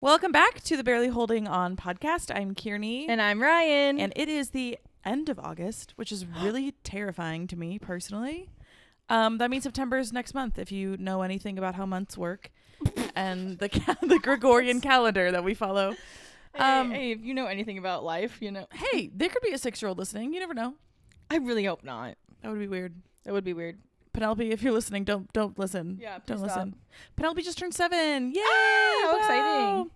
Welcome back to the Barely Holding On podcast. I'm Kearney. And I'm Ryan. And it is the end of August, which is really terrifying to me personally. That means September is next month, if you know anything about how months work and the Gregorian calendar that we follow. Hey, if you know anything about life, you know. Hey, there could be a 6-year-old listening. You never know. I really hope not. That would be weird. That would be weird. Penelope, if you're listening, don't listen. Yeah, don't stop. listen. Penelope just turned 7. Yay! How wow. exciting.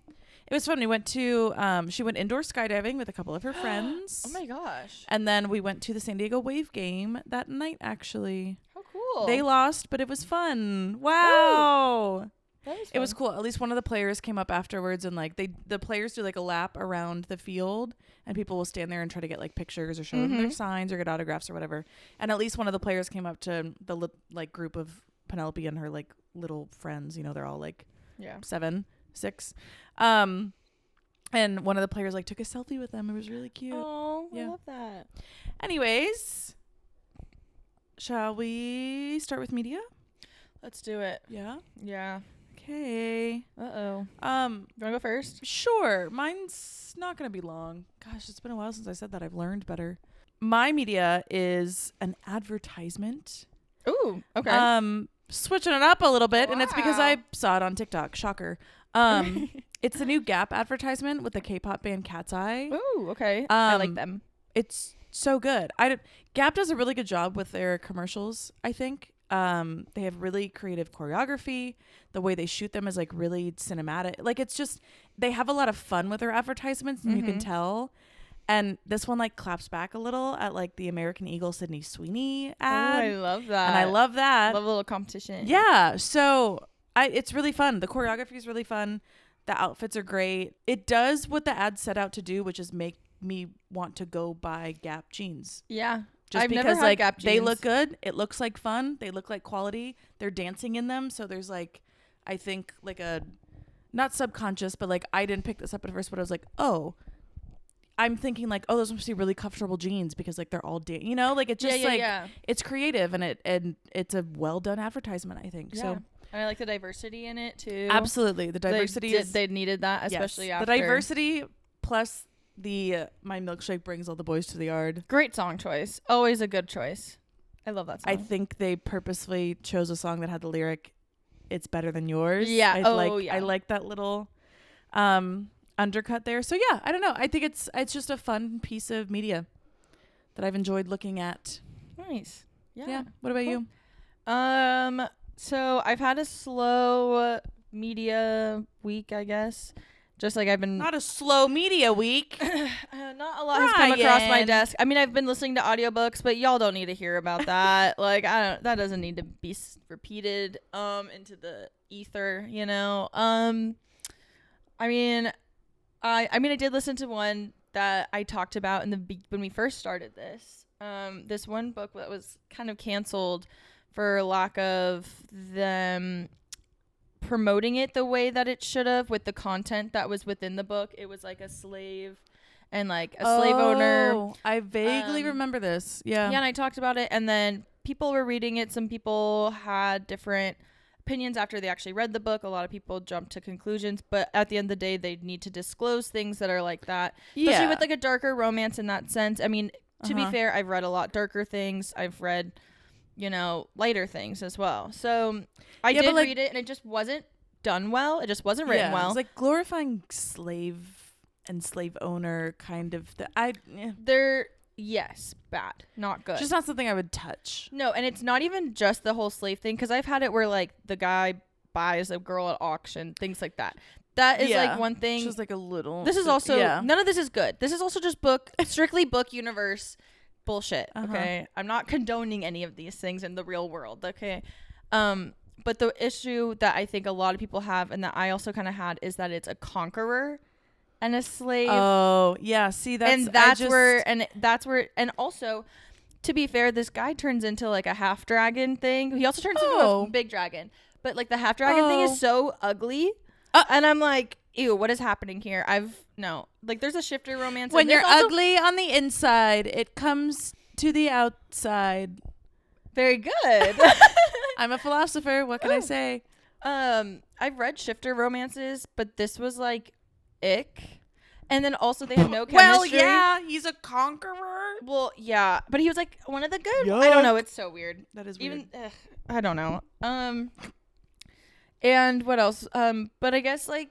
It was fun. We went to she went indoor skydiving with a couple of her friends. Oh my gosh. And then we went to the San Diego Wave game that night, actually. How cool. They lost, but it was fun. Wow. That was fun. It was cool. At least one of the players came up afterwards and like the players do like a lap around the field and people will stand there and try to get like pictures or show them their signs or get autographs or whatever. And at least one of the players came up to the like group of Penelope and her like little friends. You know, they're all like 7, 6. And one of the players like took a selfie with them. It was really cute. Oh, yeah. I love that. Anyways, shall we start with media? Let's do it. Yeah. Yeah. Okay. Uh-oh. You want to go first? Sure. Mine's not going to be long. Gosh, it's been a while since I said that. I've learned better. My media is an advertisement. Ooh, okay. Switching it up a little bit, and it's because Wow. I saw it on TikTok. Shocker. It's the new Gap advertisement with the K-pop band Cat's Eye. Ooh, okay. I like them. It's so good. Gap does a really good job with their commercials, I think. They have really creative choreography. The way they shoot them is like really cinematic. Like it's just, they have a lot of fun with their advertisements and you can tell. And this one like claps back a little at like the American Eagle Sydney Sweeney ad. Oh, I love that. And I love that. Love a little competition. Yeah. So it's really fun. The choreography is really fun. The outfits are great. It does what the ad set out to do, which is make me want to go buy Gap jeans. Yeah. Just I've because never had like Gap they jeans. look good, it looks like fun, they look like quality, they're dancing in them, so there's like, I think like a, not subconscious, but like I didn't pick this up at first, but I was like, oh, I'm thinking like, oh, those must be really comfortable jeans because like they're all you know, like it's just it's creative and it's a well done advertisement, I think. Yeah. So and I like the diversity in it too. absolutely, the diversity they needed that, especially yes, after the diversity plus the my milkshake brings all the boys to the yard. Great song choice. Always a good choice. I love that song. I think they purposely chose a song that had the lyric, "It's better than yours." Yeah. I like that little undercut there. So yeah, I don't know. I think it's just a fun piece of media that I've enjoyed looking at. Nice. Yeah. What about you? So I've had a slow media week, I guess. Just like I've been Not a slow media week. not a lot has come across my desk. I mean, I've been listening to audiobooks, but y'all don't need to hear about that. Like that doesn't need to be repeated into the ether, you know. I mean I did listen to one that I talked about when we first started this. This one book that was kind of canceled for lack of them promoting it the way that it should have with the content that was within the book. It was like a slave and like a slave owner. I vaguely remember this. Yeah. Yeah, and I talked about it, and then people were reading it. Some people had different opinions after they actually read the book. A lot of people jumped to conclusions, but at the end of the day, they need to disclose things that are like that. Especially with like a darker romance in that sense. I mean, to be fair, I've read a lot darker things. I've read, you know, lighter things as well. So I did read it, and it just wasn't done well. It just wasn't written well. It's like glorifying slave and slave owner kind of. They're bad, not good. Just not something I would touch. No, and it's not even just the whole slave thing, because I've had it where like the guy buys a girl at auction, things like that. That is like one thing. Just like a little. This is also none of this is good. This is also just strictly book universe bullshit. Okay, I'm not condoning any of these things in the real world. Okay, but the issue that I think a lot of people have, and that I also kind of had, is that it's a conqueror and a slave. Oh yeah, see that's where, and also, to be fair, this guy turns into like a half dragon thing. He also turns into a big dragon, but like the half dragon thing is so ugly. And I'm like, ew, what is happening here? There's a shifter romance. When you're ugly on the inside, it comes to the outside. Very good. I'm a philosopher. What can I say? I've read shifter romances, but this was like ick. And then also they had no chemistry. Well, yeah, he's a conqueror. Well, yeah, but he was like one of the good. I don't know. It's so weird. That is weird. I don't know. And what else? But I guess like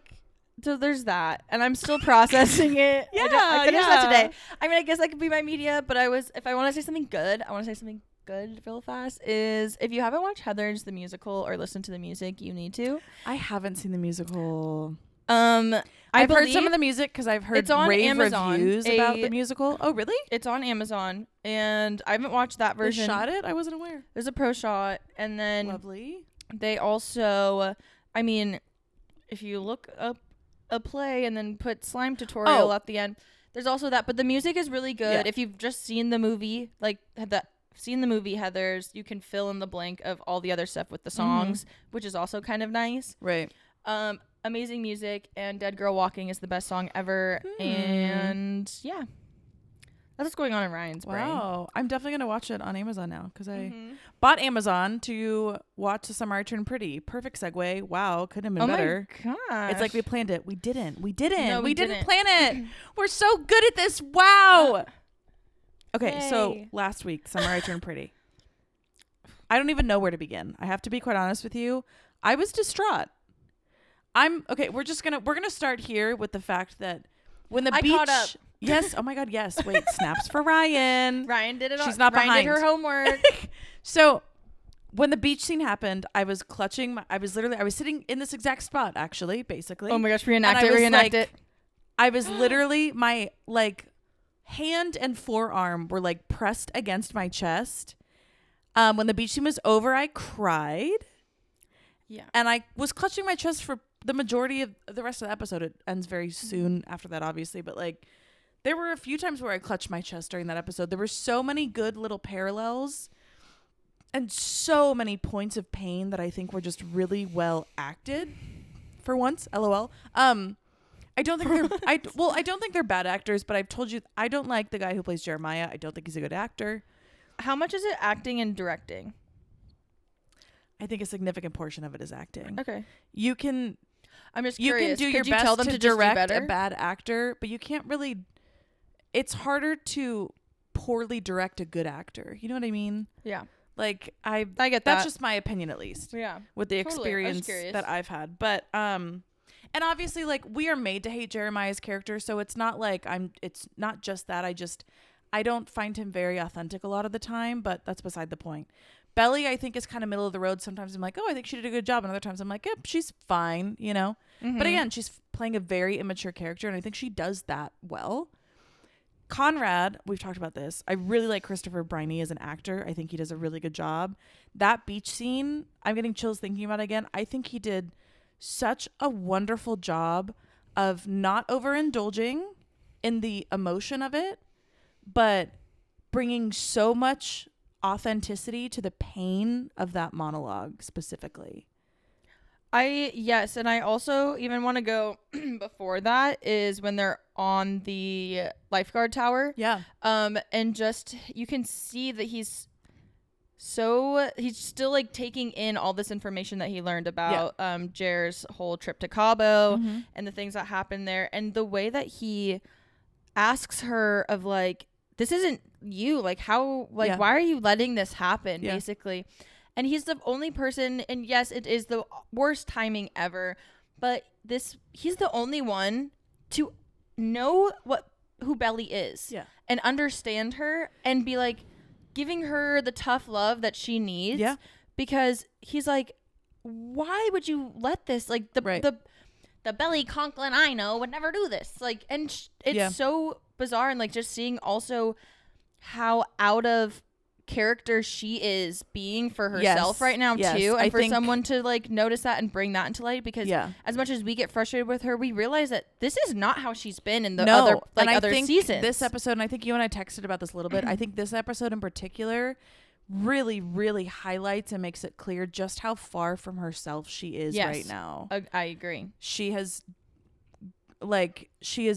so there's that, and I'm still processing it. Yeah, I finished that today. I mean, I guess that could be my media, but if I want to say something good, I want to say something good real fast. Is if you haven't watched Heathers the musical or listened to the music, you need to. I haven't seen the musical. I've heard some of the music because I've heard it's on rave Amazon, reviews about the musical. Oh, really? It's on Amazon, and I haven't watched that version. They shot it? I wasn't aware. There's a pro shot, and then lovely. They also, I mean, if you look up a play and then put slime tutorial at the end, there's also that. But the music is really good. Yeah. If you've just seen the movie, Heathers, you can fill in the blank of all the other stuff with the songs, which is also kind of nice. Right. Amazing music, and Dead Girl Walking is the best song ever. And yeah, that's what's going on in Ryan's brain. Wow. I'm definitely going to watch it on Amazon now because I bought Amazon to watch The Summer I Turned Pretty. Perfect segue. Wow. Couldn't have been better. Oh my gosh. It's like we planned it. We didn't. No, we didn't plan it. We're so good at this. Wow. Okay. Yay. So last week, Summer I Turned Pretty. I don't even know where to begin. I have to be quite honest with you. I was distraught. We're gonna start here with the fact that when the beach caught up. Yes, oh my god, yes. Wait, snaps for Ryan. Ryan did it. She's not Ryan behind. Did her homework. So when the beach scene happened, I was clutching I was sitting in this exact spot actually, basically. Oh my gosh, reenact it. I was literally my like hand and forearm were like pressed against my chest. When the beach scene was over, I cried. Yeah. And I was clutching my chest for the majority of the rest of the episode. It ends very soon after that, obviously. But like, there were a few times where I clutched my chest during that episode. There were so many good little parallels and so many points of pain that I think were just really well acted for once. LOL. I don't think I don't think they're bad actors, but I've told you I don't like the guy who plays Jeremiah. I don't think he's a good actor. How much is it acting and directing? I think a significant portion of it is acting. Okay. I'm just curious. You can do your best tell them to direct a bad actor, but you can't really. It's harder to poorly direct a good actor. You know what I mean? Yeah. Like I get that. That's just my opinion, at least. Yeah. With the experience that I've had, but and obviously, like we are made to hate Jeremiah's character, so it's not like It's not just that. I don't find him very authentic a lot of the time, but that's beside the point. Belly, I think, is kind of middle of the road. Sometimes I'm like, oh, I think she did a good job. And other times I'm like, yep, she's fine, you know? Mm-hmm. But again, she's playing a very immature character, and I think she does that well. Conrad, we've talked about this. I really like Christopher Briney as an actor. I think he does a really good job. That beach scene, I'm getting chills thinking about it again. I think he did such a wonderful job of not overindulging in the emotion of it, but bringing so much authenticity to the pain of that monologue specifically. Yes, and I also even want to go before that is when they're on the lifeguard tower. Yeah. And just you can see that he's still like taking in all this information that he learned about Jer's whole trip to Cabo and the things that happened there, and the way that he asks her of like, this isn't you, like how, like why are you letting this happen, basically. And he's the only person, and yes, it is the worst timing ever, but he's the only one to know who Belly is and understand her and be like giving her the tough love that she needs, because he's like, why would you let this, like the Belly Conklin I know would never do this, like, and it's so bizarre. And like just seeing also how out of character she is being for herself right now too, and for someone to like notice that and bring that into light, because as much as we get frustrated with her, we realize that this is not how she's been in the other seasons. This episode, and I think you and I texted about this a little bit, I think this episode in particular really, really highlights and makes it clear just how far from herself she is right now. I agree. She has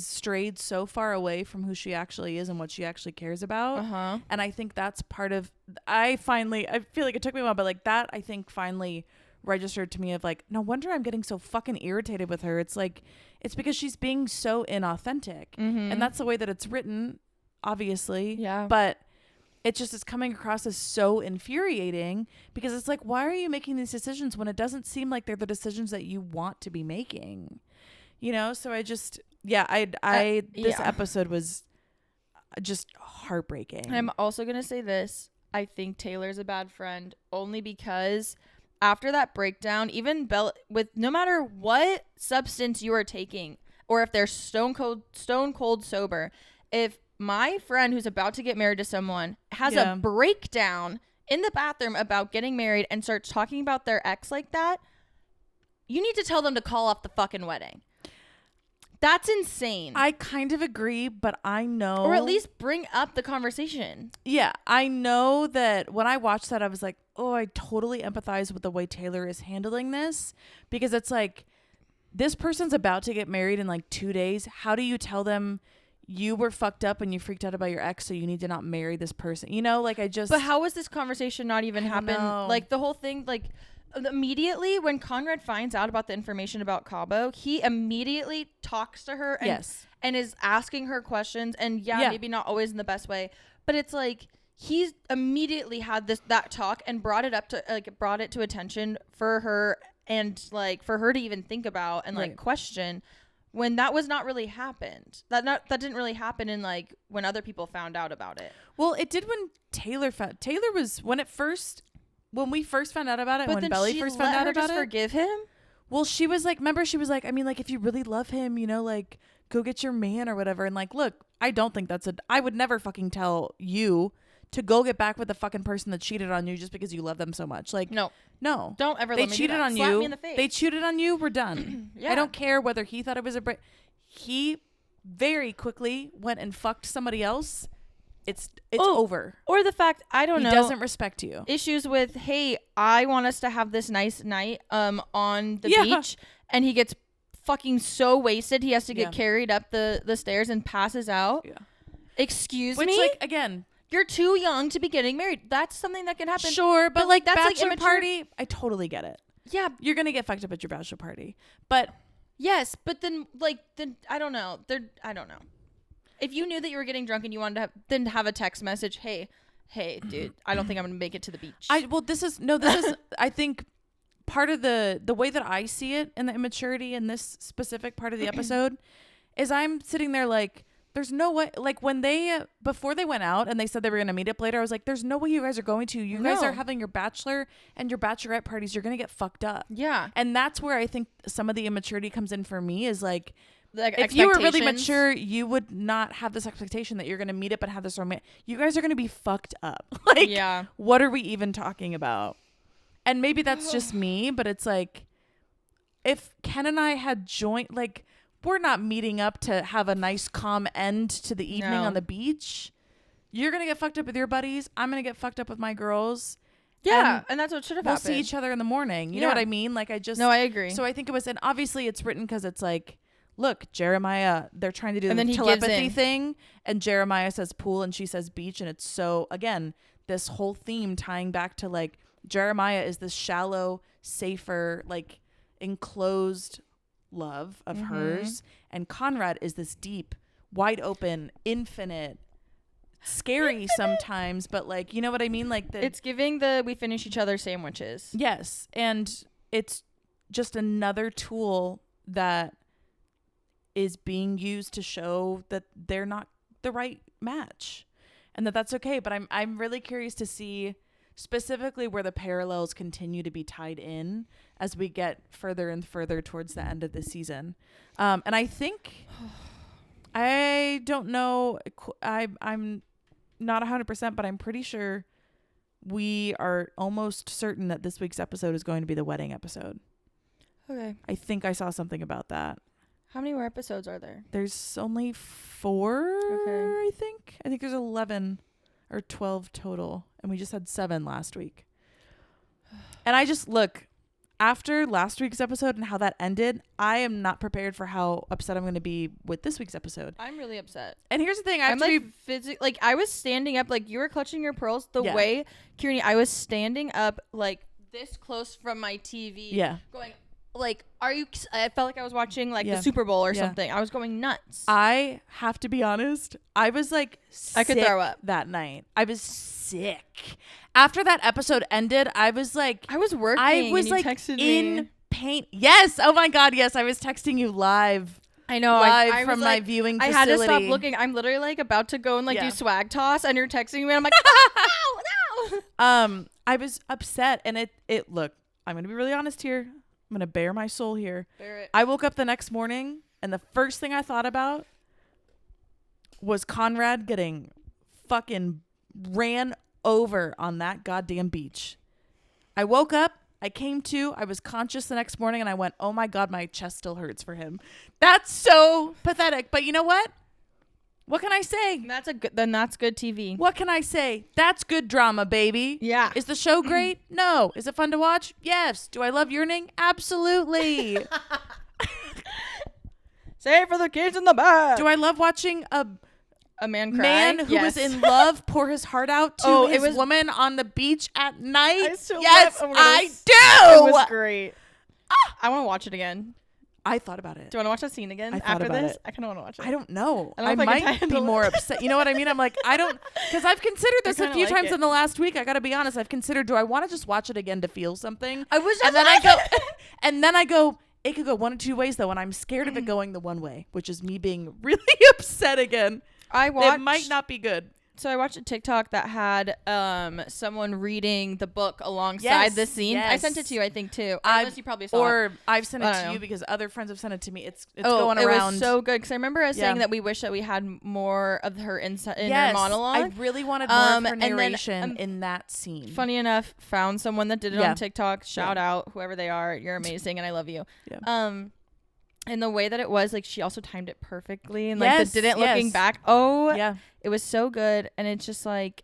strayed so far away from who she actually is and what she actually cares about. And I think that's part of, I feel like it took me a while, but like that I think finally registered to me of like, no wonder I'm getting so fucking irritated with her. It's like, it's because she's being so inauthentic. And that's the way that it's written, obviously. Yeah. But it just is coming across as so infuriating because it's like, why are you making these decisions when it doesn't seem like they're the decisions that you want to be making? You know? So I just, this episode was just heartbreaking. And I'm also going to say this. I think Taylor's a bad friend only because after that breakdown, even with no matter what substance you are taking or if they're stone cold sober, if my friend who's about to get married to someone has a breakdown in the bathroom about getting married and starts talking about their ex like that, you need to tell them to call off the fucking wedding. That's insane. I kind of agree, but I know. Or at least bring up the conversation. Yeah, I know that when I watched that, I was like, oh, I totally empathize with the way Taylor is handling this. Because it's like, this person's about to get married in like 2 days. How do you tell them you were fucked up and you freaked out about your ex, so you need to not marry this person? You know, like But how was this conversation not even happen? Like the whole thing, like immediately when Conrad finds out about the information about Cabo, he immediately talks to her and is asking her questions, and maybe not always in the best way, but it's like he's immediately had that talk and brought it to attention for her and like for her to even think about and like question, when that was not really happened. That didn't really happen in like when other people found out about it. Well, it did when Taylor was when we first found out about it, but when Belly first found out about it. Forgive him? Well, she was like, remember, she was like, I mean, like, if you really love him, you know, like, go get your man or whatever. And like, look, I don't think I would never fucking tell you to go get back with the fucking person that cheated on you just because you love them so much. Like, no. Don't ever let me do that. On Slap you. Me in the face. They cheated on you. We're done. I don't care whether he thought it was a break. He very quickly went and fucked somebody else. It's over. Or the fact, I don't know. He doesn't respect you. Issues with, hey, I want us to have this nice night on the beach, and he gets fucking so wasted he has to get carried up the stairs and passes out. Yeah. Excuse me? Like, again, you're too young to be getting married. That's something that can happen. Sure, but like that's bachelor like party, I totally get it. Yeah. You're going to get fucked up at your bachelor party. But yes, but then I don't know. I don't know. If you knew that you were getting drunk and you wanted to have a text message, hey, dude, I don't think I'm going to make it to the beach. This is I think part of the way that I see it in the immaturity in this specific part of the episode is I'm sitting there like, there's no way, like when before they went out and they said they were going to meet up later, I was like, there's no way you guys are going to. You guys are having your bachelor and your bachelorette parties. You're going to get fucked up. Yeah. And that's where I think some of the immaturity comes in for me is like if you were really mature, you would not have this expectation that you're going to meet up and have this romance. You guys are going to be fucked up. Like, what are we even talking about? And maybe that's just me, but it's like, if Ken and I had joined, like, we're not meeting up to have a nice calm end to the evening on the beach. You're going to get fucked up with your buddies. I'm going to get fucked up with my girls. Yeah, and that's what should have happened. We'll see each other in the morning. You know what I mean? Like, No, I agree. So I think it was, and obviously it's written because it's like, look, Jeremiah, they're trying to do the telepathy thing, and Jeremiah says pool and she says beach, and it's so, again, this whole theme tying back to like, Jeremiah is this shallow, safer, like enclosed love of hers, and Conrad is this deep, wide open, infinite, scary sometimes, but like, you know what I mean? Like it's giving we finish each other's sandwiches. Yes, and it's just another tool that is being used to show that they're not the right match, and that's okay. But I'm really curious to see specifically where the parallels continue to be tied in as we get further and further towards the end of the season. And I think, I don't know, I'm not 100%, but I'm pretty sure we are almost certain that this week's episode is going to be the wedding episode. Okay. I think I saw something about that. How many more episodes are there? There's only 4, I think. I think there's 11 or 12 total, and we just had 7 last week. And I just, look, after last week's episode and how that ended, I am not prepared for how upset I'm going to be with this week's episode. I'm really upset. And here's the thing, I'm physically, like, I was standing up, like, you were clutching your pearls the way, Kieran, I was standing up, like, this close from my TV. Yeah. Going, like, I felt like I was watching, like, Yeah. the Super Bowl or Yeah. something. I was going nuts. I have to be honest. I was like sick I could throw up that night. I was sick. After that episode ended, I was like, I was working. I was and you like texted in me. pain. Yes. Oh my God. Yes. I was texting you live. I know. Live I from was my like, viewing I facility. had to stop looking. I'm literally like about to go and like Yeah. do swag toss, and you're texting me, and I'm like, no. I was upset, and it look. I'm gonna be really honest here. I'm gonna bare my soul here. I woke up the next morning, and the first thing I thought about was Conrad getting fucking ran over on that goddamn beach. I woke up. I came to, I was conscious the next morning, and I went, oh my God, my chest still hurts for him. That's so pathetic. But you know what? What can I say? That's good TV. What can I say? That's good drama, baby. Yeah. Is the show great? No. Is it fun to watch? Yes. Do I love yearning? Absolutely. Save for the kids in the back. Do I love watching a man cry? man who was in love pour his heart out to his woman on the beach at night? Yes, I do. It was great. I want to watch it again. I thought about it. Do you want to watch that scene again I thought after about this? it. I kind of want to watch it. I don't know. I don't know I if I can might be handle more it. upset. You know what I mean? I'm like, I don't, because I've considered this a kinda few like times it. in the last week. I got to be honest. I've considered, do I want to just watch it again to feel something? I was just And then I go, and then I go, it could go one of two ways though. And I'm scared of it going the one way, which is me being really upset again. It might not be good. So I watched a TikTok that had someone reading the book alongside the scene. I sent it to you, I think, too. Unless you probably saw it. Or I've sent it to you because other friends have sent it to me. It's going around. It was so good because I remember us saying that we wish that we had more of her in her monologue. I really wanted more of her narration in that scene. Funny enough, found someone that did it on TikTok. Shout out whoever they are. You're amazing and I love you. Yeah. And the way that it was, like, she also timed it perfectly. And, like, the didn't looking back. Oh, yeah. It was so good. And it's just, like,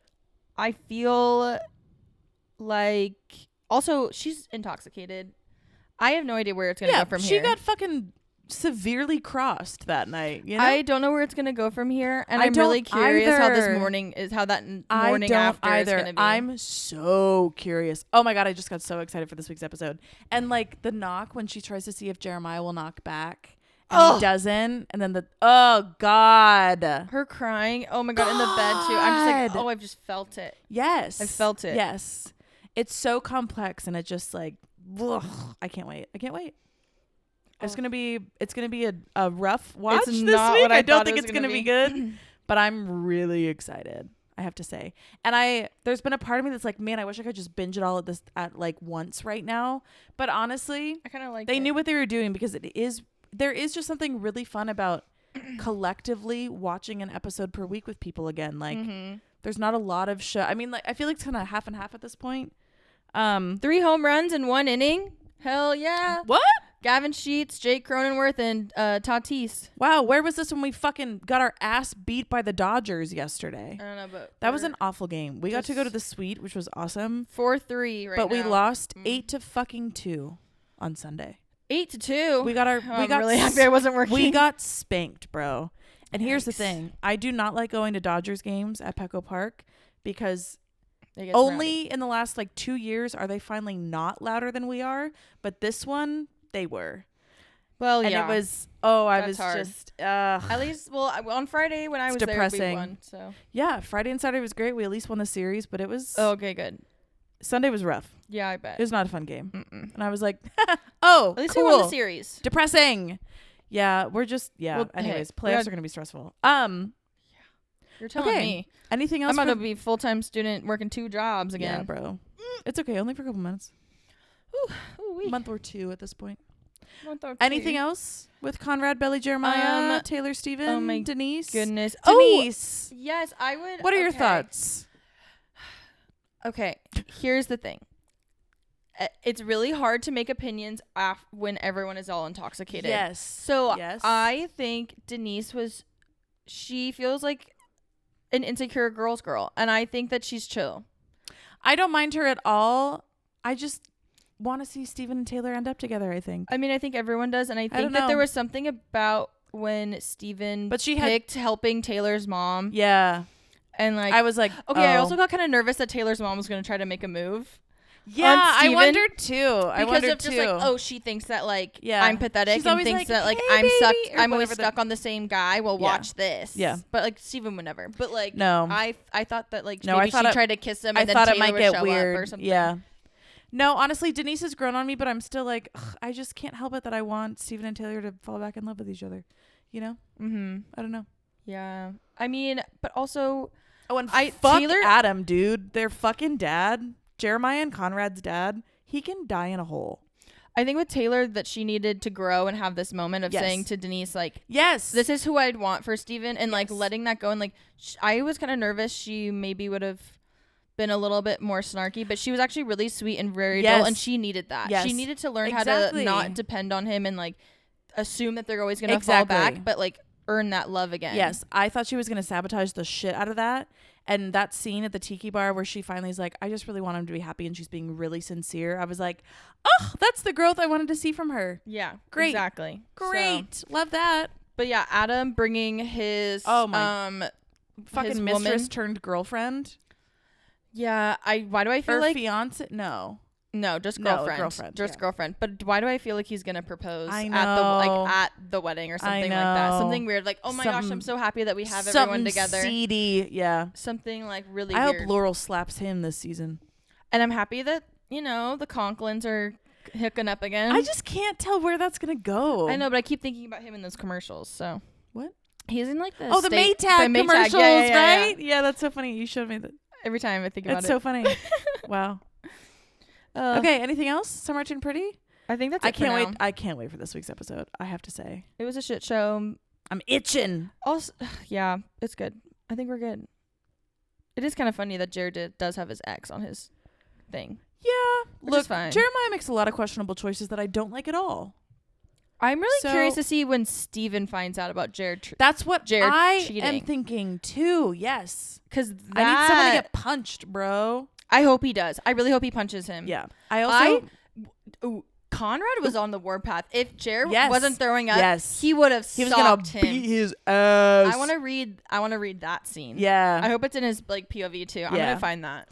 I feel like... Also, she's intoxicated. I have no idea where it's going to go from here. She got fucking severely crossed that night. You know? I don't know where it's going to go from here. And I'm really curious how that morning after is going to be. I'm so curious. Oh my God, I just got so excited for this week's episode. And like the knock when she tries to see if Jeremiah will knock back. And he doesn't. And then oh God. Her crying. Oh my God, in the bed too. I'm just like, I've just felt it. Yes. I felt it. Yes. It's so complex and it just like, ugh, I can't wait. It's gonna be a rough watch this week. I don't think it's gonna be good, but I'm really excited. I have to say, and there's been a part of me that's like, man, I wish I could just binge it all at like once right now. But honestly, I kind of like. They knew what they were doing because there is just something really fun about collectively watching an episode per week with people again. Like, there's not a lot of show. I mean, like I feel like it's kind of half and half at this point. 3 home runs in 1 inning. Hell yeah! What? Gavin Sheets, Jake Cronenworth, and Tatis. Wow, where was this when we fucking got our ass beat by the Dodgers yesterday? I don't know, but that was an awful game. We got to go to the suite, which was awesome. 4-3 right now. But we lost 8-2 on Sunday. 8-2. We got I'm really happy I wasn't working. We got spanked, bro. And here's the thing: I do not like going to Dodgers games at Petco Park because only in the last like 2 years are they finally not louder than we are. But this one. They were. Well, and yeah. it was, I was hard. just, at least, on Friday when I was depressing. there, we won, so. Yeah, Friday and Saturday was great. We at least won the series, but it was. Oh, okay, good. Sunday was rough. Yeah, I bet. It was not a fun game. Mm-mm. And I was like, at least we won the series. Depressing. Yeah, we're just, Well, anyways, playoffs are going to be stressful. You're telling me. Anything else? I'm about to be a full-time student working 2 jobs again. Yeah, bro. It's okay. Only for a couple minutes. Ooh, a month or 2 at this point. Anything else with Conrad, Belly, Jeremiah, Taylor, Steven, oh my Denise? Goodness. Denise. Yes, I would. What are your thoughts? Okay, here's the thing. It's really hard to make opinions when everyone is all intoxicated. Yes. So I think Denise she feels like an insecure girl's girl. And I think that she's chill. I don't mind her at all. I just want to see Steven and Taylor end up together, I think. I mean, I think everyone does. And I think that there was something about when Steven picked helping Taylor's mom. Yeah. And like, I was like, okay, I also got kind of nervous that Taylor's mom was going to try to make a move. Yeah, on I Steven wondered too. I because wondered of just too. like, oh, she thinks that like Yeah. I'm pathetic She's and always thinks like, that like "Hey, I'm baby," stuck. or I'm always whatever stuck on the same guy. Well, Yeah. watch this. Yeah. But like Steven would never. But like No. I thought that like No, I maybe thought she it- tried to kiss him. I And then thought Taylor it might would get show weird. up or something. Yeah. No, honestly, Denise has grown on me, but I'm still like, ugh, I just can't help it that I want Steven and Taylor to fall back in love with each other. You know? Mm-hmm. I don't know. Yeah. I mean, but also, Oh, and fuck Taylor Adam, dude. Their fucking dad, Jeremiah and Conrad's dad, he can die in a hole. I think with Taylor that she needed to grow and have this moment of Yes. saying to Denise, like, Yes. this is who I'd want for Steven, and like Yes. letting that go. And like, I was kind of nervous she maybe would have been a little bit more snarky, but she was actually really sweet and very Yes. adult, and she needed that. Yes. She needed to learn how Exactly. to not depend on him and like assume that they're always going to Exactly. fall back, but like earn that love again. Yes, I thought she was going to sabotage the shit out of that. And that scene at the tiki bar where she finally is like, I just really want him to be happy, and she's being really sincere. I was like, oh, that's the growth I wanted to see from her. Yeah. Great. Exactly. Great. So, Love that. but yeah, Adam bringing his Fucking his mistress woman. turned girlfriend. Yeah, why do I feel Or like fiance? No. no, just No, girlfriend, girlfriend, just yeah. girlfriend. But why do I feel like he's gonna propose I at the wedding or something like that? know. Something weird, like oh my gosh, I'm Something- so happy that we have everyone Something together. seedy. Yeah. Something like really I weird. hope Laurel slaps him this season. And I'm happy that the Conklins are hooking up again. I just can't tell where that's going to go. I know, but I keep thinking about him in those commercials. So What? he's in like the Oh, the state- Maytag the commercials, yeah. right? Yeah, that's so funny. You showed me that. Every time I think about It's it. so funny. Wow. Okay, anything else? So Rich and Pretty? I think that's. I it for can't now. wait. I can't wait for this week's episode. I have to say, It was a shit show. I'm itching. Also, yeah, it's good. I think we're good. It is kind of funny that Jared does have his ex on his thing. Yeah, Which look, is fine. Jeremiah makes a lot of questionable choices that I don't like at all. I'm really So- curious to see when Steven finds out about Jared. That's what Jared I am cheating. thinking too. Yes, Because I need someone to get punched, bro. I hope he does. I really hope he punches him. Yeah, I also. Ooh, Conrad was on the warpath. If Jared Yes. wasn't throwing up, Yes. he would have He was gonna socked him. beat his ass. I want to read that scene. Yeah. I hope it's in his like POV too. I'm Yeah. gonna find that.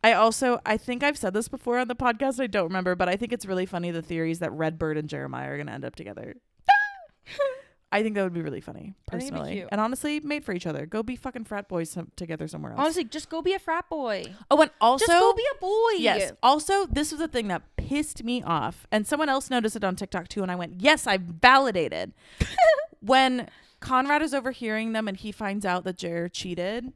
I think I've said this before on the podcast. I don't remember, but I think it's really funny the theories that Redbird and Jeremiah are going to end up together. I think that would be really funny, I think it'd be personally. cute. And honestly, made for each other. Go be fucking frat boys together somewhere else. Honestly, just go be a frat boy. Oh, and also, Just go be a boy. yes. Also, this was the thing that pissed me off, and someone else noticed it on TikTok too, and I went, "Yes, I validated." When Conrad is overhearing them and he finds out that Jer cheated,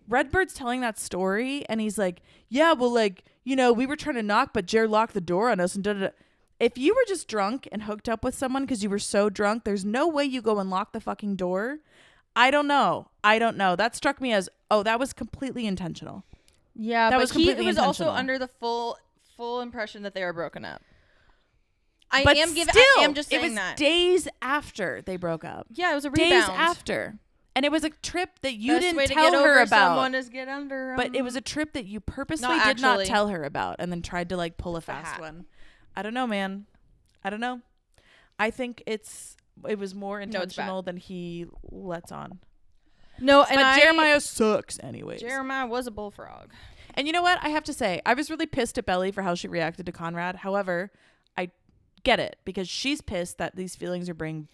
Redbird's telling that story, and he's like, "Yeah, well, like, we were trying to knock, but Jer locked the door on us and da-da-da." If you were just drunk and hooked up with someone because you were so drunk, there's no way you go and lock the fucking door. I don't know. That struck me as, oh, that was completely intentional. Yeah, That but was he completely was also intentional. under the full impression that they were broken up. But I am just saying it was that. days after they broke up. Yeah, it was a rebound. Days after. And it was a trip that you Best way didn't to tell get her over about. someone is get under 'em. But it was a trip that you purposely Not did not actually. tell her about and then tried to like pull a It's a fast hat. one. I don't know, man. I don't know. I think it was more it's intentional than he lets on. no, and But Jeremiah sucks anyways. Jeremiah was a bullfrog. And you know what? I have to say, I was really pissed at Belly for how she reacted to Conrad. However, I get it because she's pissed that these feelings are being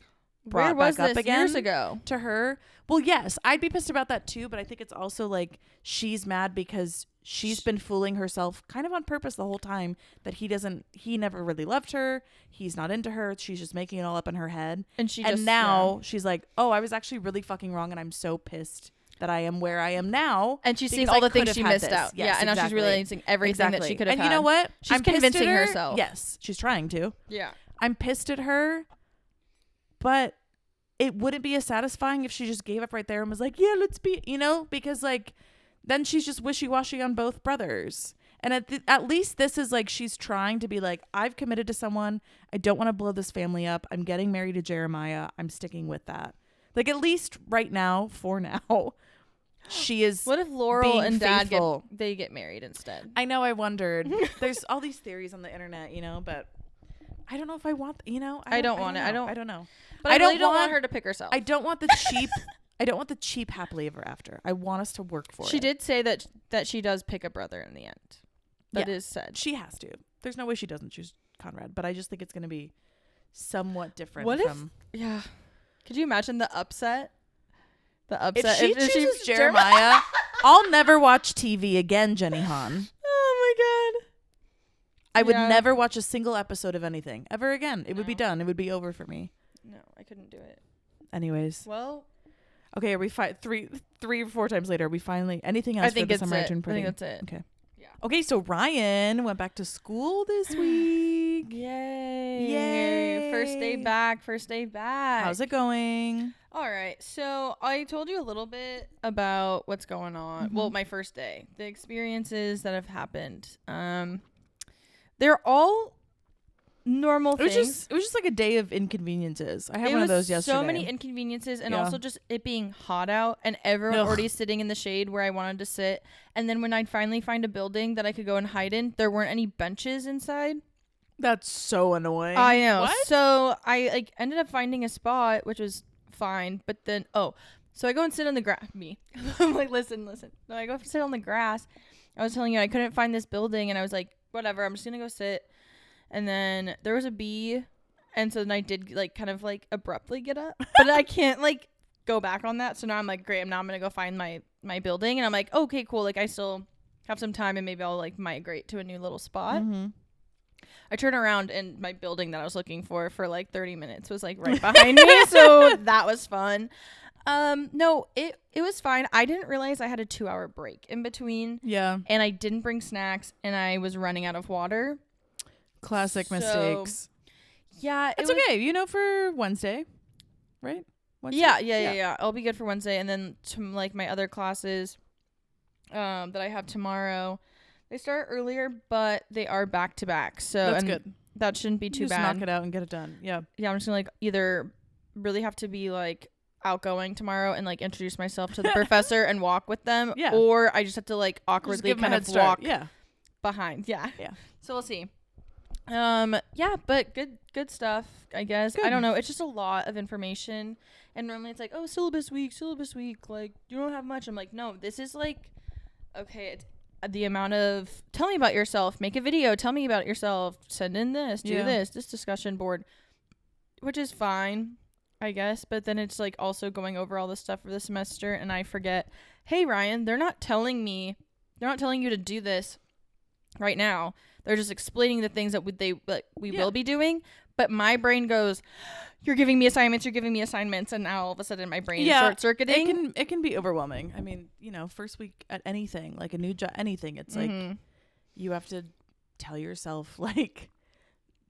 brought Where was back up this again years ago? to her. Well, yes, I'd be pissed about that too, but I think it's also like she's mad because she's been fooling herself kind of on purpose the whole time that he never really loved her. He's not into her. She's just making it all up in her head. And Now she's like, oh, I was actually really fucking wrong and I'm so pissed that I am where I am now. And she's seeing because all I the things could she have had missed this. out. Yes, Yeah, and now she's exactly. realizing everything that she could have And had. you know what? She's I'm pissed convincing at her. herself. Yes, she's trying to. Yeah. I'm pissed at her, but it wouldn't be as satisfying if she just gave up right there and was like, yeah, let's be, because like then she's just wishy-washy on both brothers. And at least this is like she's trying to be like, I've committed to someone. I don't want to blow this family up. I'm getting married to Jeremiah. I'm sticking with that. Like at least right now, for now, she is. What if Laurel being and Dad faithful. get married instead? I know. I wondered. There's all these theories on the internet, but I don't know if I want. I don't want it. I don't know. But I really don't want her to pick herself. I don't want the cheap. I don't want the cheap happily ever after. I want us to work for it. She did say that she does pick a brother in the end. That is said. She has to. There's no way she doesn't choose Conrad, but I just think it's going to be somewhat different. Yeah. Could you imagine the upset? If she chooses Jeremiah, I'll never watch TV again, Jenny Han. Oh my God. I would never watch a single episode of anything ever again. It would be done. It would be over for me. No, I couldn't do it. Anyways. Well. Okay, are we three or four times later? Are we finally anything else for the summer I turned pretty? I think that's it. Okay. Yeah. Okay, so Ryan went back to school this week. Yay. Yay. First day back. How's it going? All right. So I told you a little bit about what's going on. Well, my first day, the experiences that have happened. They're all normal things. It was just like a day of inconveniences. I had one of those yesterday. So many inconveniences, and also just it being hot out and everyone already sitting in the shade where I wanted to sit. And then when I'd finally find a building that I could go and hide in, there weren't any benches inside. That's so annoying. I know. What? So I ended up finding a spot, which was fine. But then, so I go and sit on the grass. I'm like, listen. No, I go sit on the grass. I was telling you I couldn't find this building, and I was like, whatever, I'm just gonna go sit. And then there was a bee, and so then I did like kind of like abruptly get up, but I can't like go back on that. So now I'm like, great, I'm gonna go find my building, and I'm like, okay, cool, like I still have some time, and maybe I'll like migrate to a new little spot. I turn around, and my building that I was looking for like 30 minutes was like right behind me, so that was fun. No, it was fine. I didn't realize I had a 2-hour break in between. Yeah. And I didn't bring snacks, and I was running out of water. Classic mistakes. Yeah. It's okay. For Wednesday, right? Wednesday? Yeah. I'll be good for Wednesday. And then to like my other classes that I have tomorrow, they start earlier, but they are back to back. So that's good. That shouldn't be too bad. Just knock it out and get it done. Yeah. Yeah. I'm just gonna like either really have to be like outgoing tomorrow and like introduce myself to the professor and walk with them, or I just have to like awkwardly kind of walk behind. Yeah. So we'll see. But good stuff, I guess. Good. I don't know. It's just a lot of information, and normally it's like, oh, syllabus week. Like, you don't have much. I'm like, no, this is like, okay, it's the amount of tell me about yourself, make a video, tell me about yourself, send in this, do this discussion board, which is fine, I guess. But then it's like also going over all the stuff for the semester, and I forget, hey, Ryan, they're not telling you to do this right now. They're just explaining the things that we will be doing. But my brain goes, you're giving me assignments. And now all of a sudden my brain is short-circuiting. It can be overwhelming. I mean, first week at anything, like a new job, anything, it's like you have to tell yourself, like,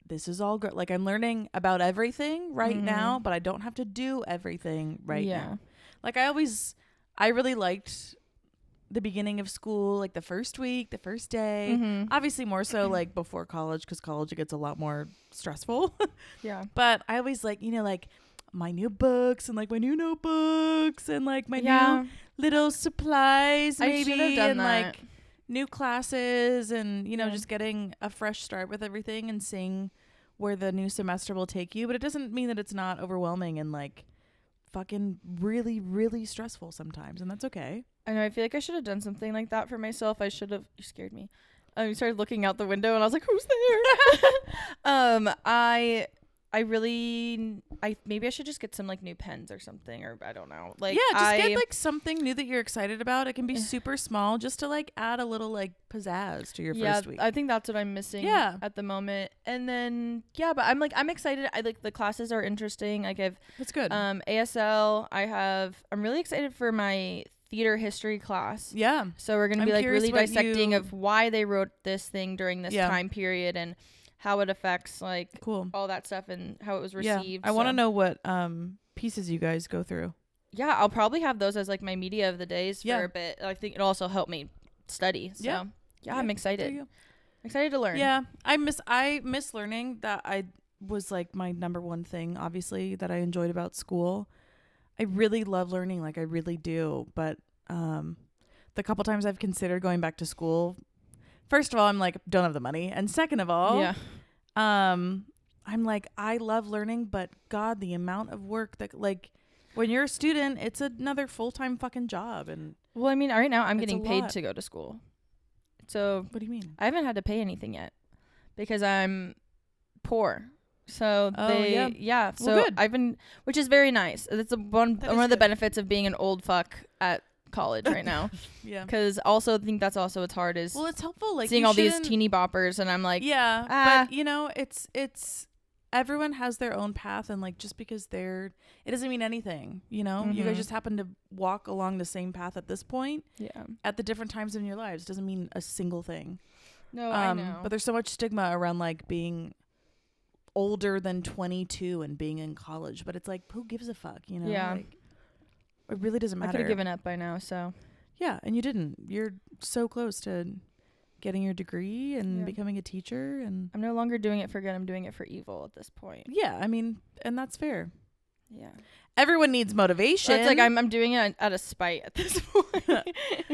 this is all good. Like, I'm learning about everything right now, but I don't have to do everything right now. Like, I really liked the beginning of school, like the first week, the first day, obviously more so like before college, because college it gets a lot more stressful. But I always like my new books and like my new notebooks and like my new little supplies maybe, I should have done and that. like new classes and just getting a fresh start with everything and seeing where the new semester will take you. But it doesn't mean that it's not overwhelming and like fucking really, really stressful sometimes, and that's okay. I know. I feel like I should have done something like that for myself. You scared me. I started looking out the window, and I was like, "Who's there?" Maybe I should just get some like new pens or something, or I don't know. Like, get like something new that you're excited about. It can be super small, just to like add a little like pizzazz to your first week. I think that's what I'm missing at the moment. And then but I'm excited. I like the classes are interesting. That's good. ASL. I'm really excited for my theater history class. Yeah. So we're gonna be like really dissecting of why they wrote this thing during this time period and how it affects like all that stuff and how it was received. I want to know what pieces you guys go through. Yeah, I'll probably have those as like my media of the days for a bit. I think it'll also help me study. So I'm excited. Excited to learn. Yeah, I miss learning. That I was like my number one thing, obviously, that I enjoyed about school. I really love learning, like I really do. But the couple times I've considered going back to school, first of all, I'm like, don't have the money. And second of all, I'm like, I love learning, but God, the amount of work that like when you're a student, it's another full-time fucking job. And well, I mean, right now I'm getting paid to go to school. So What do you mean? I haven't had to pay anything yet because I'm poor. So So Well, good. I've been, which is very nice. That's one of the benefits of being an old fuck at college right now. Yeah. Because also I think that's also what's hard is Well, it's helpful. Like seeing all these teeny boppers, and I'm like, but you know, it's everyone has their own path, and like just because it doesn't mean anything. You know, you guys just happen to walk along the same path at this point. Yeah. At the different times in your lives doesn't mean a single thing. No, I know. But there's so much stigma around like being older than 22 and being in college, but it's like, who gives a fuck, you know? Yeah. Like, it really doesn't matter. I could have given up by now, so. Yeah, and you didn't. You're so close to getting your degree and becoming a teacher, and I'm no longer doing it for good. I'm doing it for evil at this point. Yeah, I mean, and that's fair. Yeah. Everyone needs motivation. It's like I'm doing it out of spite at this point.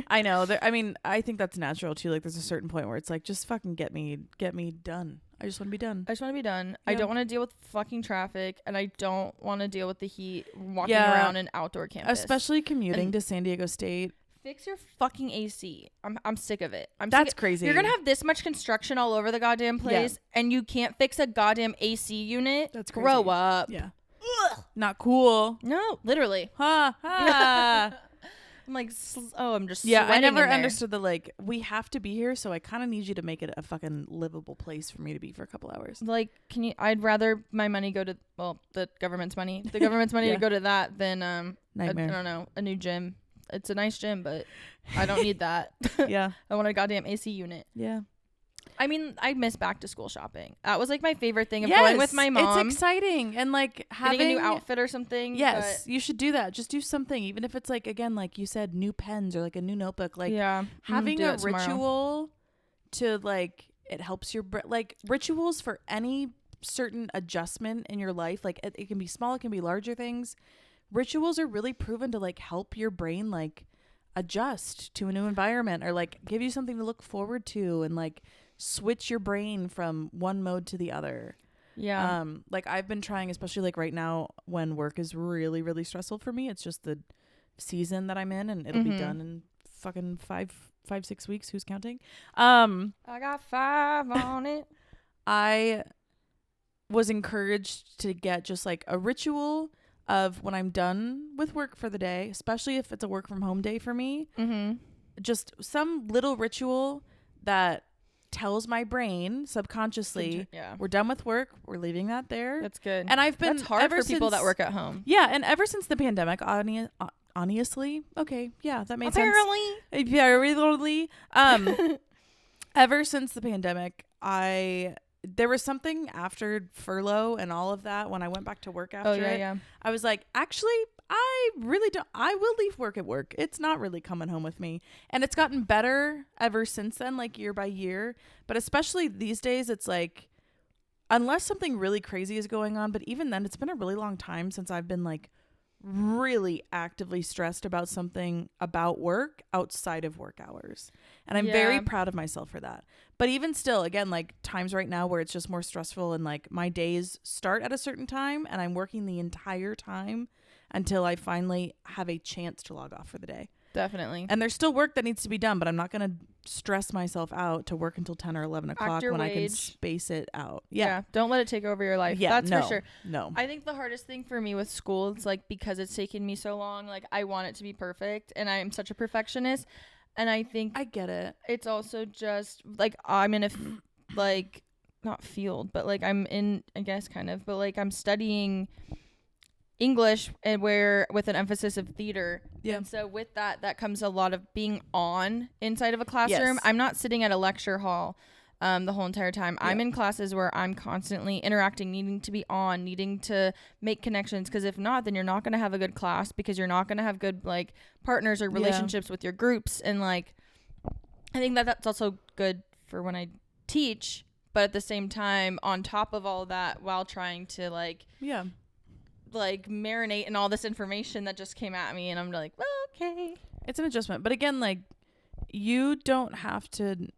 I know. I mean, I think that's natural too. Like, there's a certain point where it's like, just fucking get me done. I just want to be done. Yeah. I don't want to deal with fucking traffic, and I don't want to deal with the heat walking around an outdoor campus. Especially commuting to San Diego State. Fix your fucking AC. I'm sick of it. That's crazy. You're gonna have this much construction all over the goddamn place, and you can't fix a goddamn AC unit. That's crazy. Grow up. Yeah. Ugh. Not cool. No, literally. Ha ha. I'm like, I'm just I never understood the like, we have to be here, so I kind of need you to make it a fucking livable place for me to be for a couple hours. Like, I'd rather my money go to, the government's money to go to that than Nightmare. I don't know, a new gym. It's a nice gym, but I don't need that. Yeah. I want a goddamn AC unit. Yeah. I mean, I miss back to school shopping. That was like my favorite thing of going with my mom. It's exciting, and like having a new outfit or something. Yes, you should do that. Just do something, even if it's like, again, like you said, new pens or like a new notebook. Like having a ritual to like, it helps your like rituals for any certain adjustment in your life. Like it can be small, it can be larger things. Rituals are really proven to like help your brain like adjust to a new environment, or like give you something to look forward to, and like switch your brain from one mode to the other. Yeah. Like I've been trying, especially like right now when work is really, really stressful for me. It's just the season that I'm in, and it'll be done in fucking 5-6 weeks. Who's counting? I got 5 on it. I was encouraged to get just like a ritual of when I'm done with work for the day, especially if it's a work from home day for me, just some little ritual that tells my brain subconsciously, we're done with work, we're leaving that there. That's good. And I've been that's hard for people that work at home. Yeah, and ever since the pandemic, honestly, okay, yeah, that made sense. Apparently, ever since the pandemic, there was something after furlough and all of that when I went back to work after it. I was like, actually, I really don't. I will leave work at work. It's not really coming home with me. And it's gotten better ever since then, like year by year. But especially these days, it's like, unless something really crazy is going on, but even then, it's been a really long time since I've been like really actively stressed about something about work outside of work hours. And I'm very proud of myself for that. But even still, again, like times right now where it's just more stressful, and like my days start at a certain time and I'm working the entire time until I finally have a chance to log off for the day. Definitely. And there's still work that needs to be done, but I'm not going to stress myself out to work until 10 or 11 o'clock when I can space it out. Yeah. Don't let it take over your life. Yeah, that's for sure. No. I think the hardest thing for me with school, it's like, because it's taken me so long, like I want it to be perfect, and I am such a perfectionist. And I think I get it. It's also just like, I'm in a like, not field, but like I'm in, I guess kind of, but like I'm studying English, and with an emphasis of theater. Yeah. And so with that comes a lot of being on inside of a classroom. Yes. I'm not sitting at a lecture hall the whole entire time. Yeah. I'm in classes where I'm constantly interacting, needing to be on, needing to make connections, because if not, then you're not going to have a good class, because you're not going to have good like partners or relationships with your groups. And like, I think that's also good for when I teach, but at the same time, on top of all that, while trying to like marinate in all this information that just came at me, and I'm like, well, okay, it's an adjustment. But again, like, you don't have to.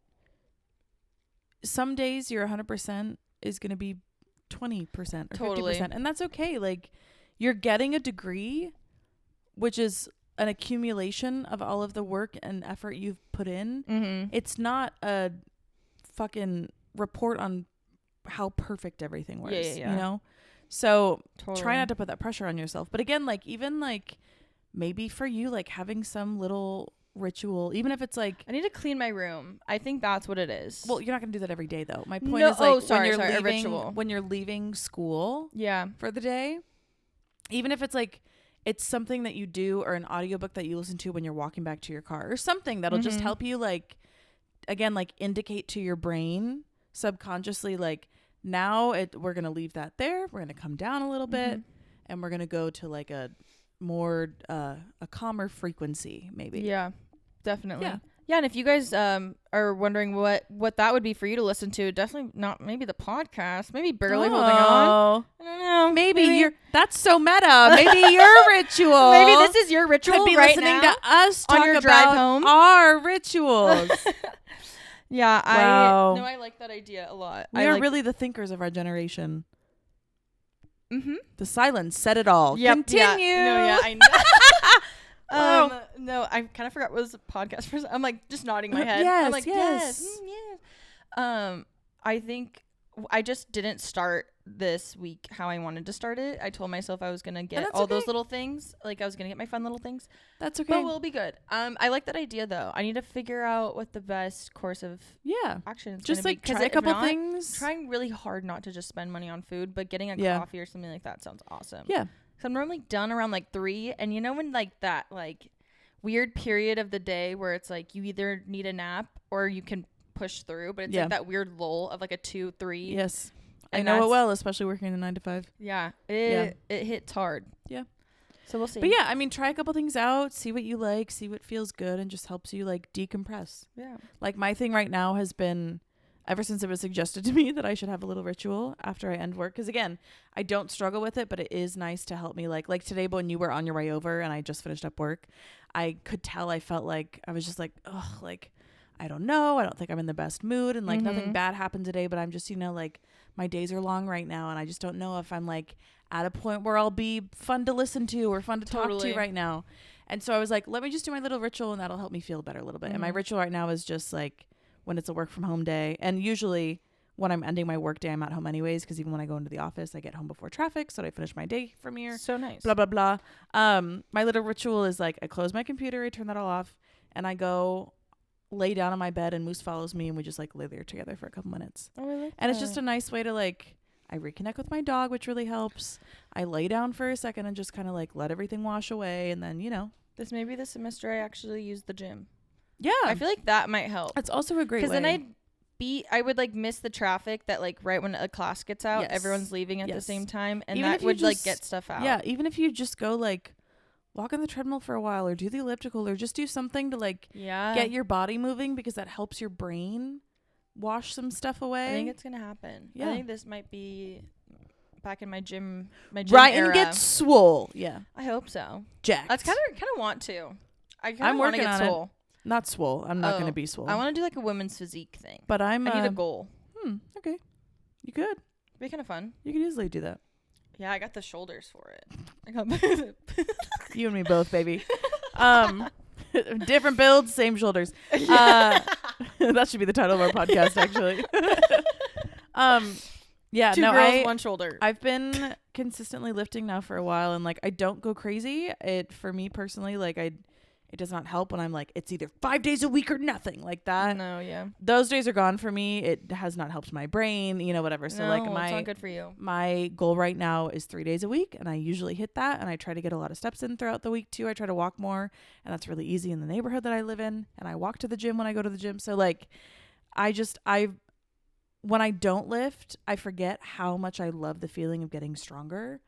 Some days your 100% is going to be 20% or 50%, and that's okay. Like, you're getting a degree, which is an accumulation of all of the work and effort you've put in. Mm-hmm. It's not a fucking report on how perfect everything was, Yeah. you know? So Totally. try not to put that pressure on yourself. But again, like, even like maybe for you, like having some little ritual, even if it's like, I need to clean my room. I think that's what it is. well, you're not gonna do that every day though. My point No, is like a ritual. when you're leaving school Yeah. for the day, even if it's like it's something that you do or an audiobook that you listen to when you're walking back to your car or something that'll just help you, like, again, like indicate to your brain subconsciously, like, now we're gonna leave that there, we're gonna come down a little bit, and we're gonna go to like a more a calmer frequency, maybe. Yeah, definitely. Yeah, and if you guys are wondering what that would be for you to listen to, definitely not maybe the podcast, maybe barely holding on. I don't know. Maybe that's so meta. Maybe your ritual. Maybe this is your ritual could be right listening now to us on talk your about drive home. our rituals. Yeah, Wow. I like that idea a lot. We are really the thinkers of our generation. Mm-hmm. The silence said it all. Yep, Continue. Yeah. No, yeah, I know. Wow. No, I kind of forgot what was the podcast for. I'm like just nodding my head. Yes, I'm like, yes. yes. I think I just didn't start this week how I wanted to start it. I told myself I was gonna get all those little things. Like I was gonna get my fun little things. That's okay. But we'll be good. I like that idea though. I need to figure out what the best course of action is. Just like try a couple things. Trying really hard not to just spend money on food, but getting a coffee or something like that sounds awesome. Yeah. So I'm normally done around like 3, and you know when like that like weird period of the day where it's like you either need a nap or you can push through, but it's like that weird lull of like a 2, 3. Yes. I know it well, especially working a 9 to 5. Yeah. It hits hard. Yeah. So we'll see. But yeah, I mean, try a couple things out, see what you like, see what feels good, and just helps you like decompress. Yeah. Like my thing right now has been, ever since it was suggested to me that I should have a little ritual after I end work. Because again, I don't struggle with it, but it is nice to help me. Like today when you were on your way over and I just finished up work, I could tell I felt like I was just like, ugh, like, I don't know. I don't think I'm in the best mood, and like nothing bad happened today, but I'm just, like my days are long right now, and I just don't know if I'm like at a point where I'll be fun to listen to or fun to talk to right now. And so I was like, let me just do my little ritual, and that'll help me feel better a little bit. And my ritual right now is just like when it's a work from home day, and usually when I'm ending my work day, I'm at home anyways, because even when I go into the office, I get home before traffic, so I finish my day from here. So nice. Blah, blah, blah. My little ritual is like I close my computer, I turn that all off, and I go lay down on my bed, and Moose follows me, and we just like lay there together for a couple minutes. Oh, I like and it's just a nice way to like, I reconnect with my dog, which really helps. I lay down for a second and just kind of like let everything wash away, and then this may be the semester I actually use the gym. Yeah, I feel like that might help. It's also a great way. Because then I would like miss the traffic that like right when a class gets out, everyone's leaving at the same time, and even that would like get stuff out. Yeah, even if you just go like walk on the treadmill for a while, or do the elliptical, or just do something to like get your body moving, because that helps your brain wash some stuff away. I think it's gonna happen. Yeah. I think this might be back in my gym right era. And get swole. Yeah, I hope so. Jacked. That's kind of want to. I'm working on swole. Not swole. I'm not gonna be swole. I want to do like a women's physique thing. But I need a goal. Okay. You could. It'd be kind of fun. You could easily do that. Yeah, I got the shoulders for it. I got you and me both, baby. Different builds, same shoulders. That should be the title of our podcast, actually. Yeah, Two girls, one shoulder. I've been consistently lifting now for a while, and like I don't go crazy. For me personally, like it does not help when I'm like, it's either 5 days a week or nothing, like that. No, yeah. Those days are gone for me. It has not helped my brain, whatever. So like it's not good for you. My goal right now is 3 days a week, and I usually hit that, and I try to get a lot of steps in throughout the week too. I try to walk more, and that's really easy in the neighborhood that I live in, and I walk to the gym when I go to the gym. So like when I don't lift, I forget how much I love the feeling of getting stronger.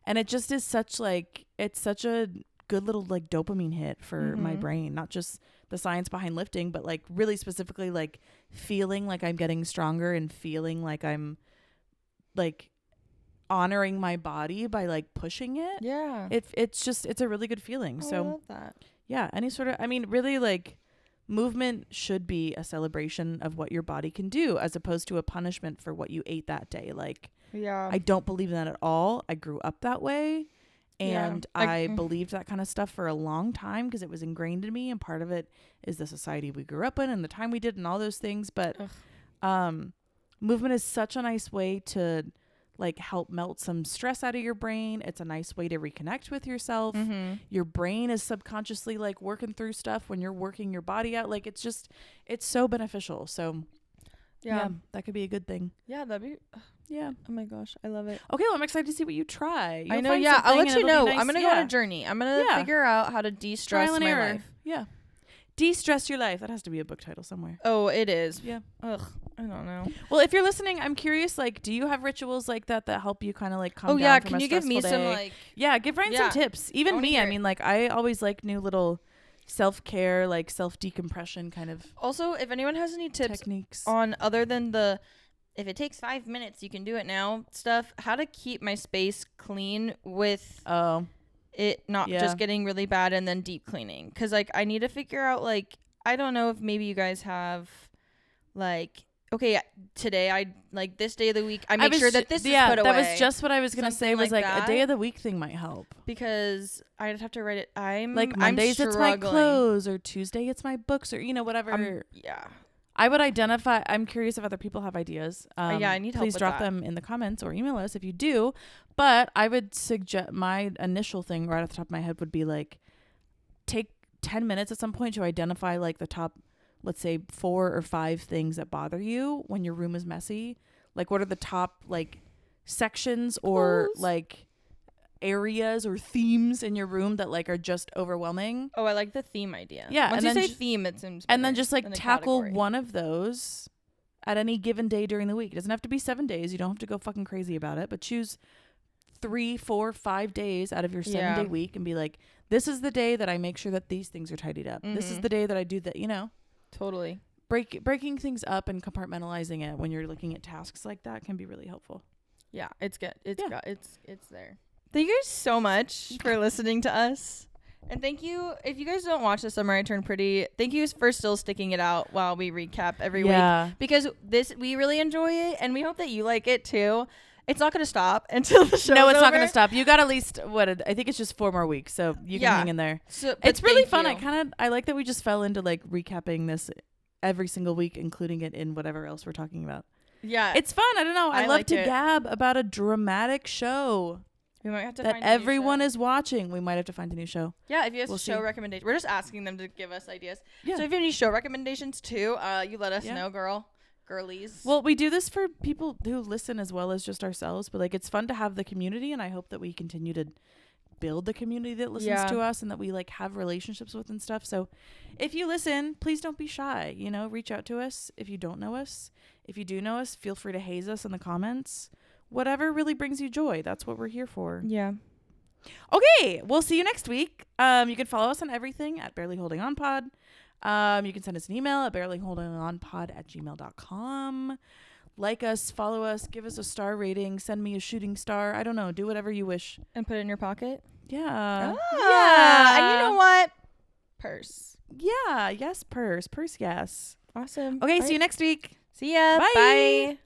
And it just is such like, it's such a good little like dopamine hit for my brain, not just the science behind lifting, but like really specifically like feeling like I'm getting stronger and feeling like I'm like honoring my body by like pushing it. Yeah. It's a really good feeling. So I love that. Yeah. Any sort of, really like movement should be a celebration of what your body can do, as opposed to a punishment for what you ate that day. Like, yeah, I don't believe in that at all. I grew up that way. And I believed that kind of stuff for a long time because it was ingrained in me. And part of it is the society we grew up in and the time we did and all those things. But movement is such a nice way to like help melt some stress out of your brain. It's a nice way to reconnect with yourself. Your brain is subconsciously like working through stuff when you're working your body out. Like it's so beneficial. So yeah, that could be a good thing. Yeah, that'd be. Yeah. Oh my gosh, I love it. Okay, well, I'm excited to see what you try. I know. Yeah, I'll let you know. I'm gonna go on a journey. I'm gonna figure out how to de-stress my life. Yeah. De-stress your life. That has to be a book title somewhere. Oh, it is. Yeah. Ugh, I don't know. Well, if you're listening, I'm curious. Like, do you have rituals like that help you kind of like calm down? Oh yeah, from can a you give me day? some like? Yeah, give Ryan some tips. Even me. I mean, like, I always like new little self-care, like self-decompression kind of. Also, if anyone has any tips techniques on other than the, if it takes 5 minutes, you can do it now stuff. How to keep my space clean with it not just getting really bad and then deep cleaning. Because like I need to figure out like I don't know if maybe you guys have like okay today I like this day of the week I make sure that this is put away. That was just what I was gonna say. Was like a day of the week thing might help because I'd have to write it. Like Mondays it's my clothes or Tuesday it's my books or whatever. I would identify. I'm curious if other people have ideas. I need help. Please drop them in the comments or email us if you do. But I would suggest my initial thing right off the top of my head would be like take 10 minutes at some point to identify like the top, let's say 4 or 5 things that bother you when your room is messy. Like what are the top like sections or like areas or themes in your room that like are just overwhelming. Oh, I like the theme idea. Yeah. Once you say theme, it seems better. And then just like tackle one of those at any given day during the week. It doesn't have to be 7 days. You don't have to go fucking crazy about it, but choose 3, 4, 5 days out of your 7-day week and be like, this is the day that I make sure that these things are tidied up. This is the day that I do that, Totally. Breaking things up and compartmentalizing it when you're looking at tasks like that can be really helpful. Yeah, it's good. It's there. Thank you guys so much for listening to us. And thank you. If you guys don't watch The Summer I Turned Pretty, thank you for still sticking it out while we recap every week. Because we really enjoy it and we hope that you like it too. It's not going to stop until the show. No, it's not going to stop. You got at least I think it's just 4 more weeks, so you can hang in there. So, it's really fun. I like that we just fell into like recapping this every single week, including it in whatever else we're talking about. Yeah. It's fun. I don't know. I love to gab about a dramatic show. We might have to that everyone is watching. We might have to find a new show. Yeah, if you have show recommendations. We're just asking them to give us ideas. Yeah. So if you have any show recommendations too, you let us know, girlies. Well, we do this for people who listen as well as just ourselves, but like it's fun to have the community, and I hope that we continue to build the community that listens to us and that we like have relationships with and stuff. So if you listen, please don't be shy, reach out to us if you don't know us. If you do know us, feel free to haze us in the comments. Whatever really brings you joy. That's what we're here for. Yeah. Okay. We'll see you next week. You can follow us on everything at Barely Holding On Pod. You can send us an email at barelyholdingonpod@gmail.com. Like us, follow us, give us a star rating, send me a shooting star. I don't know. Do whatever you wish. And put it in your pocket? Yeah. Yeah. And you know what? Purse. Yeah. Yes, purse. Purse, yes. Awesome. Okay. See you next week. See ya. Bye. Bye.